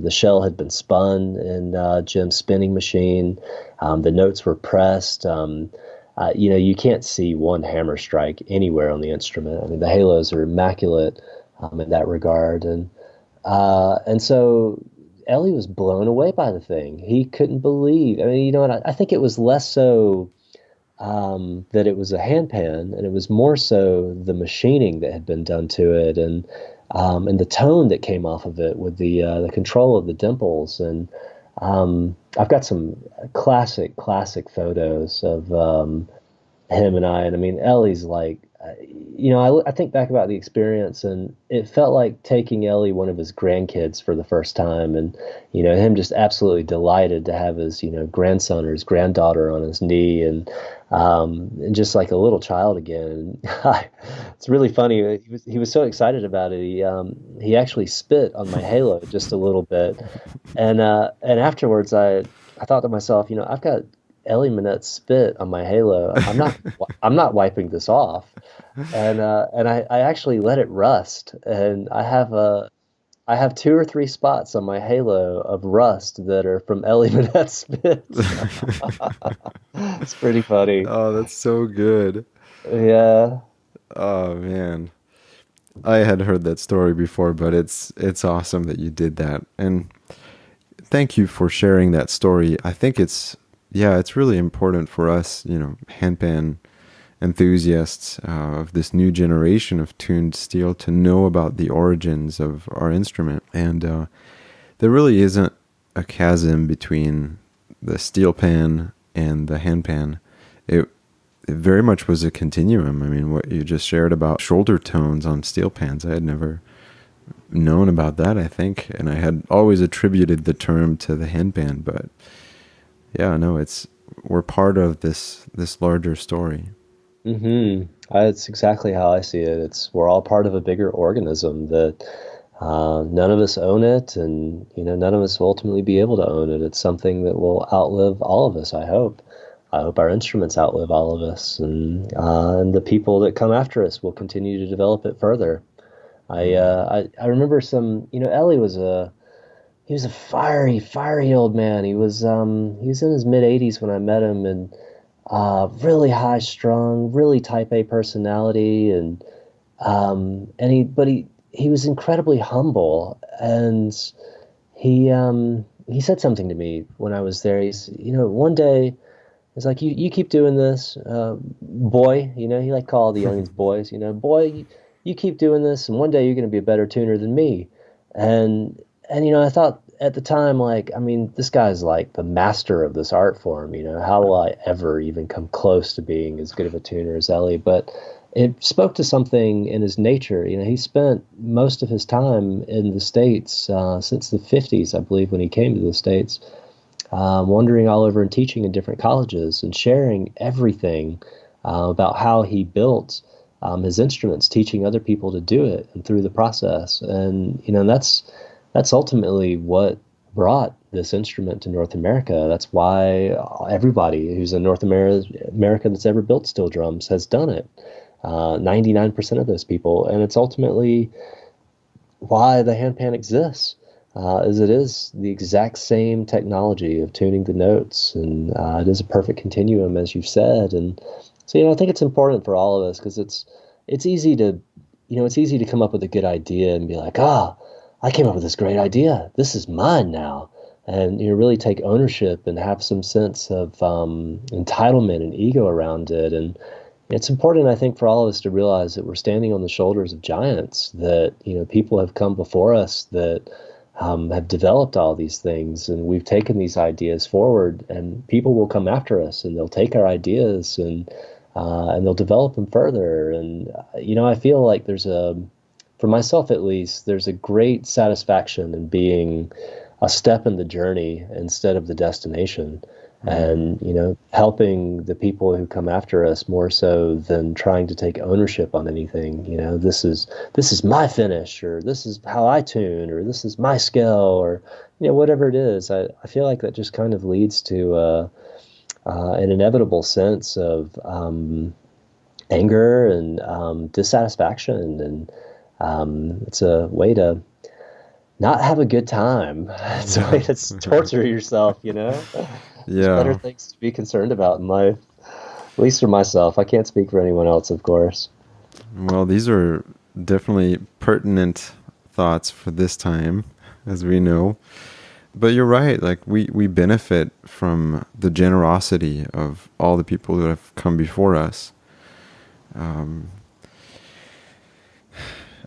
the shell had been spun in Jim's spinning machine. The notes were pressed. You can't see one hammer strike anywhere on the instrument. I mean, the Halos are immaculate in that regard, and so Ellie was blown away by the thing. He couldn't believe. I mean, you know what? I think it was less so that it was a handpan, and it was more so the machining that had been done to it, and the tone that came off of it with the control of the dimples. And I've got some classic photos of him and I. And I mean, Ellie's like, I think back about the experience, and it felt like taking Ellie, one of his grandkids, for the first time, and him just absolutely delighted to have his grandson or his granddaughter on his knee, and just like a little child again. It's really funny. He was so excited about it. He actually spit on my halo just a little bit, and afterwards I thought to myself, I've got Ellie Minette's spit on my halo. I'm not wiping this off, and I actually let it rust, and I have two or three spots on my halo of rust that are from Ellie Minette's spit. It's pretty funny. Oh, that's so good. Yeah. Oh man. I had heard that story before, but it's awesome that you did that. And thank you for sharing that story. I think it's really important for us, handpan enthusiasts of this new generation of tuned steel to know about the origins of our instrument. And there really isn't a chasm between the steel pan and the handpan. It very much was a continuum. I mean, what you just shared about shoulder tones on steel pans, I had never known about that, I think. And I had always attributed the term to the handpan, but yeah, no, we're part of this larger story. Mm-hmm. That's exactly how I see it. We're all part of a bigger organism that none of us own it, and none of us will ultimately be able to own it. It's something that will outlive all of us, I hope. I hope our instruments outlive all of us, and the people that come after us will continue to develop it further. I remember Ellie he was a fiery old man. He was in his mid 80s when I met him, and really high strung, really type A personality, and he was incredibly humble, and he said something to me when I was there. One day, it's like, you keep doing this, boy. He like call the youngins boys. Boy, you keep doing this, and one day you're going to be a better tuner than me. And I thought at the time, like, I mean, this guy's like the master of this art form. How will I ever even come close to being as good of a tuner as Ellie? But it spoke to something in his nature. He spent most of his time in the States since the 50s, I believe, when he came to the States. Wandering all over and teaching in different colleges and sharing everything about how he built his instruments, teaching other people to do it and through the process. And that's ultimately what brought this instrument to North America. That's why everybody who's in America that's ever built steel drums has done it. 99% of those people. And it's ultimately why the handpan exists. Is it is the exact same technology of tuning the notes, and it is a perfect continuum, as you've said. And so, I think it's important for all of us because it's easy to, it's easy to come up with a good idea and be like, I came up with this great idea. This is mine now, and really take ownership and have some sense of entitlement and ego around it. And it's important, I think, for all of us to realize that we're standing on the shoulders of giants, that, people have come before us that have developed all these things, and we've taken these ideas forward, and people will come after us and they'll take our ideas and they'll develop them further. And, I feel like for myself at least, there's a great satisfaction in being a step in the journey instead of the destination. And, helping the people who come after us more so than trying to take ownership on anything. This is my finish, or this is how I tune, or this is my skill, or, whatever it is. I feel like that just kind of leads to an inevitable sense of anger and dissatisfaction. And it's a way to not have a good time. It's a way to torture yourself, There's better things to be concerned about in life, at least for myself. I can't speak for anyone else, of course. Well, these are definitely pertinent thoughts for this time, as we know. But you're right. Like we benefit from the generosity of all the people who have come before us.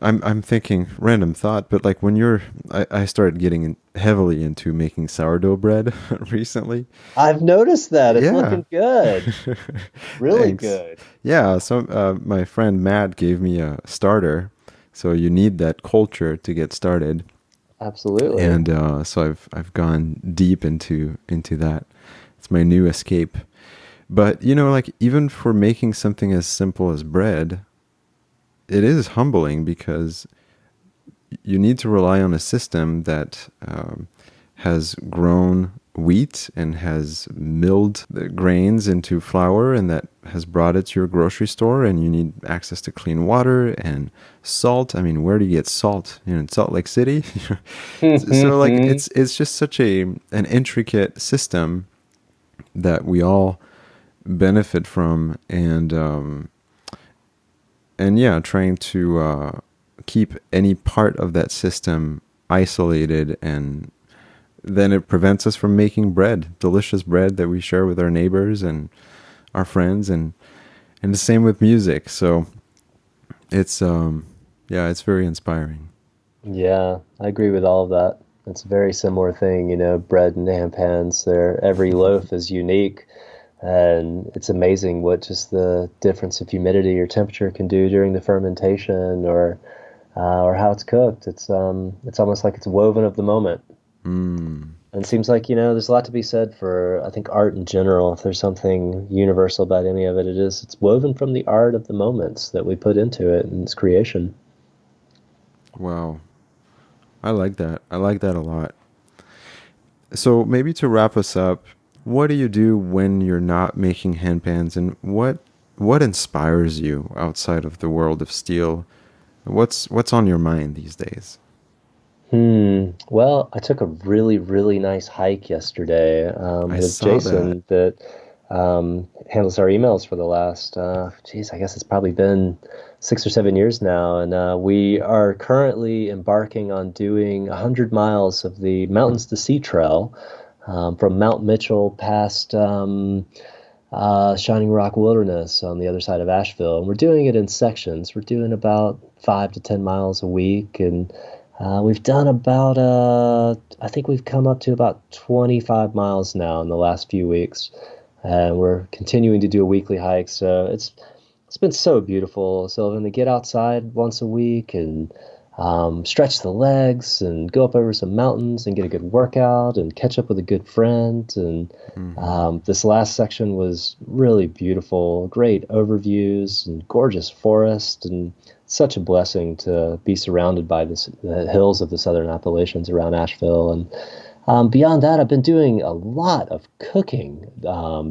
I'm thinking random thought, but like when I started getting heavily into making sourdough bread recently. I've noticed that. It's looking good. Really good. Yeah. So my friend Matt gave me a starter. So you need that culture to get started. Absolutely. And so I've gone deep into that. It's my new escape. But like even for making something as simple as bread, it is humbling because you need to rely on a system that has grown wheat and has milled the grains into flour, and that has brought it to your grocery store, and you need access to clean water and salt. I mean, where do you get salt? In Salt Lake City? So like it's just such an intricate system that we all benefit from, and yeah, trying to keep any part of that system isolated, and then it prevents us from making bread, delicious bread that we share with our neighbors and our friends, and the same with music. So it's it's very inspiring. Yeah, I agree with all of that. It's a very similar thing, bread and handpans. Every loaf is unique. And it's amazing what just the difference of humidity or temperature can do during the fermentation, or how it's cooked. It's almost like it's woven of the moment. And it seems like, there's a lot to be said for, I think, art in general. If there's something universal about any of it, it's woven from the art of the moments that we put into it and its creation. Wow. I like that. I like that a lot. So maybe to wrap us up, what do you do when you're not making handpans, and what inspires you outside of the world of steel? What's on your mind these days? Well, I took a really, really nice hike yesterday I with saw that. Jason that handles our emails for the last, I guess it's probably been 6 or 7 years now. And we are currently embarking on doing 100 miles of the Mountains to Sea Trail from Mount Mitchell past Shining Rock Wilderness on the other side of Asheville. And we're doing it in sections. We're doing about 5 to 10 miles a week. And we've done about, I think we've come up to about 25 miles now in the last few weeks. And we're continuing to do a weekly hike. So it's been so beautiful, Sylvan, to get outside once a week and stretch the legs and go up over some mountains and get a good workout and catch up with a good friend. And this last section was really beautiful, great overviews and gorgeous forest, and such a blessing to be surrounded by the hills of the Southern Appalachians around Asheville. And Beyond that, I've been doing a lot of cooking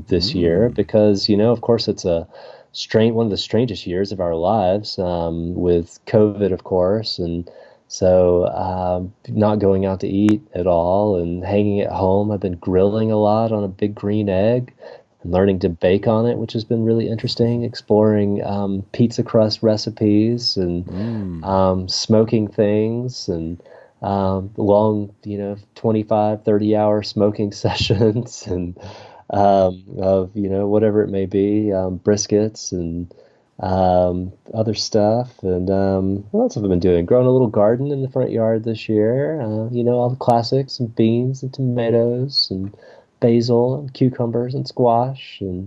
this year Mm. because, of course, it's one of the strangest years of our lives with COVID, of course, and so not going out to eat at all and hanging at home. I've been grilling a lot on a big green egg and learning to bake on it, which has been really interesting. Exploring pizza crust recipes and Mm. smoking things and long, 25, 30 hour smoking sessions and of, whatever it may be, briskets and other stuff. And what else have I been doing? Growing a little garden in the front yard this year. All the classics and beans and tomatoes and basil and cucumbers and squash and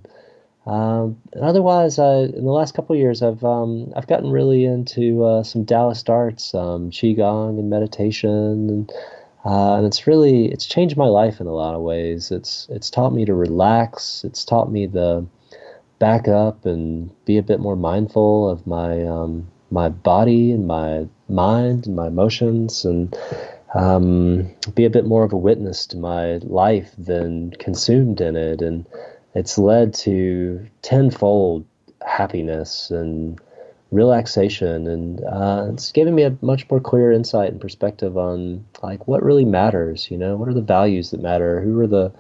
otherwise, in the last couple of years, I've gotten really into some Taoist arts, Qigong and meditation, and it's changed my life in a lot of ways. It's taught me to relax. It's taught me to back up and be a bit more mindful of my body and my mind and my emotions, and be a bit more of a witness to my life than consumed in it. And it's led to tenfold happiness and relaxation. And it's given me a much more clear insight and perspective on like what really matters, what are the values that matter? Who are the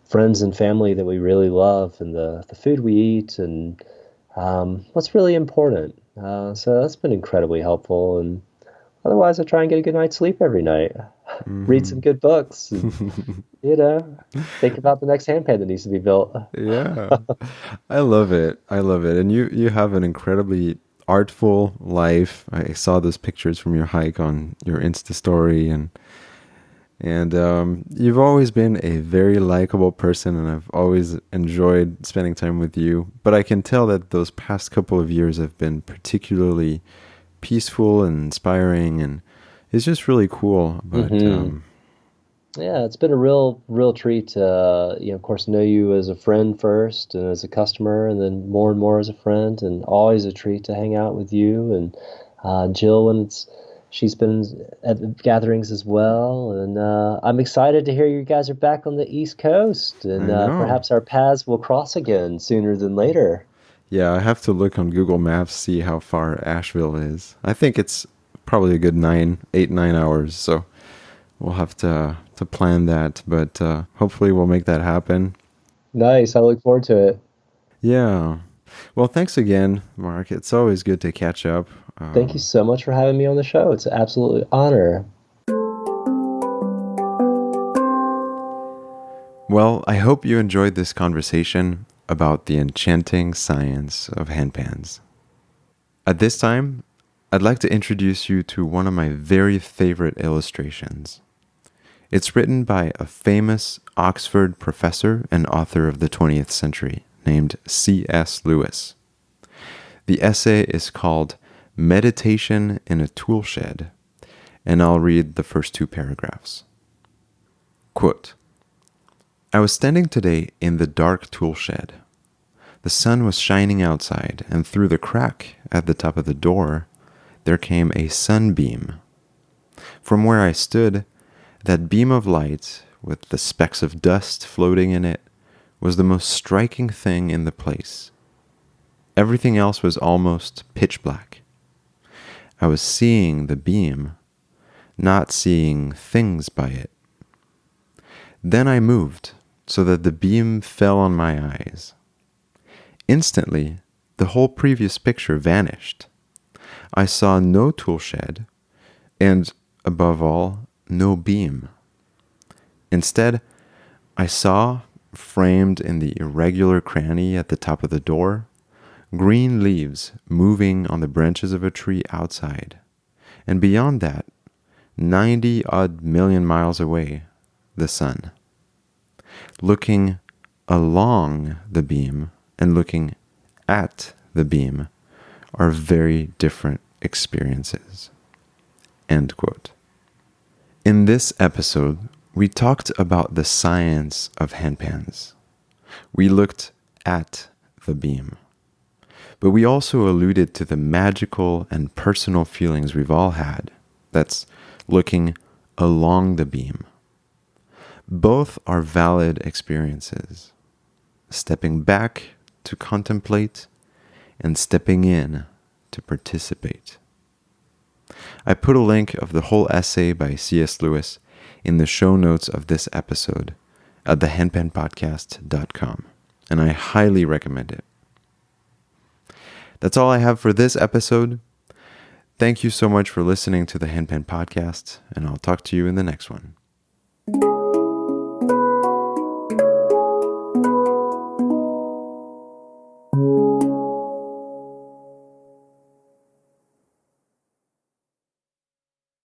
friends and family that we really love and the food we eat and what's really important. So that's been incredibly helpful. And otherwise, I try and get a good night's sleep every night, read some Hmm. good books, and, you know, think about the next handpan that needs to be built. Yeah. I love it. I love it. And you have an incredibly artful life. I saw those pictures from your hike on your Insta story, and you've always been a very likable person, and I've always enjoyed spending time with you. But I can tell that those past couple of years have been particularly peaceful and inspiring, and it's just really cool. But Hmm. Yeah, it's been a real treat to, of course, know you as a friend first and as a customer, and then more and more as a friend, and always a treat to hang out with you and Jill she's been at the gatherings as well. And I'm excited to hear you guys are back on the East Coast, and I know. perhaps our paths will cross again sooner than later. Yeah, I have to look on Google Maps, see how far Asheville is. I think it's probably a good 9 8 9 hours. So we'll have to plan that, but hopefully we'll make that happen. Nice. I look forward to it. Yeah. Well, thanks again, Mark. It's always good to catch up. Thank you Um, so much for having me on the show. It's an absolute honor. well, I hope you enjoyed this conversation about the enchanting science of handpans. At this time, I'd like to introduce you to one of my very favorite illustrations. It's written by a famous Oxford professor and author of the 20th century named C.S. Lewis. The essay is called Meditation in a Toolshed, and I'll read the first two paragraphs. Quote, I was standing today in the dark toolshed. The sun was shining outside, and through the crack at the top of the door, there came a sunbeam. From where I stood, that beam of light, with the specks of dust floating in it, was the most striking thing in the place. Everything else was almost pitch black. I was seeing the beam, not seeing things by it. Then I moved, so that the beam fell on my eyes. Instantly, the whole previous picture vanished. I saw no toolshed, and, above all, no beam. Instead, I saw, framed in the irregular cranny at the top of the door, green leaves moving on the branches of a tree outside, and beyond that, 90-odd million miles away, the sun. Looking along the beam and looking at the beam are very different experiences. End quote. In this episode, we talked about the science of handpans. We looked at the beam. But we also alluded to the magical and personal feelings we've all had. That's looking along the beam. Both are valid experiences. Stepping back to contemplate and stepping in to participate. I put a link of the whole essay by C.S. Lewis in the show notes of this episode at thehandpanpodcast.com, and I highly recommend it. That's all I have for this episode. Thank you so much for listening to the Handpan Podcast, and I'll talk to you in the next one.